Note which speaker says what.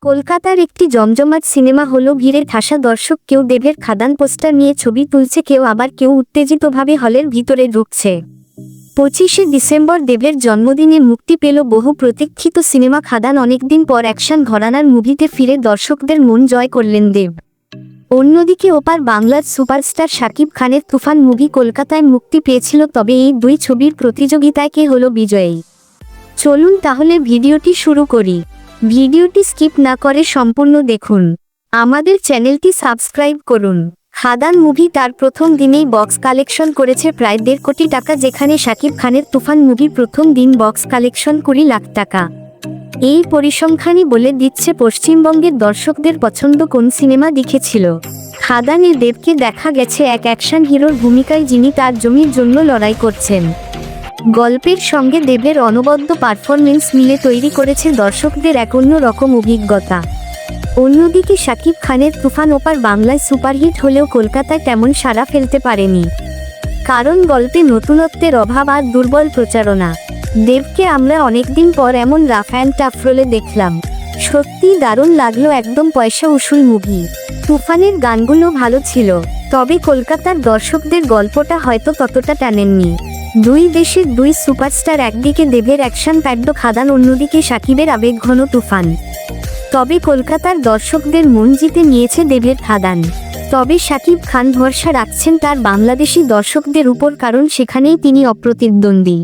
Speaker 1: কলকাতার একটি জমজমাট সিনেমা হলো ভিড়ে ঠাসা দর্শক। কেউ দেবের খাদান পোস্টার নিয়ে ছবি তুলছে, কেউ উত্তেজিতভাবে হলের ভিতরে ঢুকছে। 25শে ডিসেম্বর দেবের জন্মদিনে মুক্তি পেল বহু প্রতীক্ষিত সিনেমা খাদান। অনেকদিন পর অ্যাকশন ঘরানার মুভিতে ফিরে দর্শকদের মন জয় করলেন দেব। অন্যদিকে ওপার বাংলার সুপারস্টার শাকিব খানের তুফান মুভি কলকাতায় মুক্তি পেয়েছিল। তবে এই দুই ছবির প্রতিযোগিতায় কে হলো বিজয়ী? চলুন তাহলে ভিডিওটি শুরু করি। ভিডিওটি স্কিপ না করে সম্পূর্ণ দেখুন। আমাদের চ্যানেলটি সাবস্ক্রাইব করুন। খাদান মুভি তার প্রথম দিনেই বক্স কালেকশন করেছে প্রায় 1.5 কোটি টাকা, যেখানে শাকিব খানের তুফান মুভি প্রথম দিন বক্স কালেকশন 20 লাখ টাকা। এই পরিসংখ্যানই বলে দিচ্ছে পশ্চিমবঙ্গের দর্শকদের পছন্দ কোন সিনেমা দেখেছিল। খাদানে দেবকে দেখা গেছে এক অ্যাকশন হিরোর ভূমিকায়, যিনি তার জমির জন্য লড়াই করছেন। গল্পের সঙ্গে দেবের অনবদ্য পারফরমেন্স মিলে তৈরি করেছে দর্শকদের এক অন্য রকম অভিজ্ঞতা। অন্যদিকে শাকিব খানের তুফান ওপার বাংলায় সুপারহিট হলেও কলকাতায় তেমন সাড়া ফেলতে পারেনি, কারণ গল্পে নতুনত্বের অভাব আর দুর্বল প্রচারণা। দেবকে আমরা অনেকদিন পর এমন রাফ অ্যান্ড টাফ রোলে দেখলাম। সত্যিই দারুণ লাগলো, একদম পয়সা উসুল মুভি। তুফানের গানগুলো ভালো ছিল, তবে কলকাতার দর্শকদের গল্পটা হয়তো ততটা টানেননি। দুই দেশের দুই সুপারস্টার, একদিকে দেবের অ্যাকশন প্যাডড খাদান, অন্যদিকে শাকিবের আবেগঘন তুফান। তবে কলকাতার দর্শকদের মন জিতে নিয়েছে দেবের খাদান। তবে শাকিব খান ভরসা রাখছেন তার বাংলাদেশি দর্শকদের উপর, কারণ সেখানেই তিনি অপ্রতিদ্বন্দ্বী।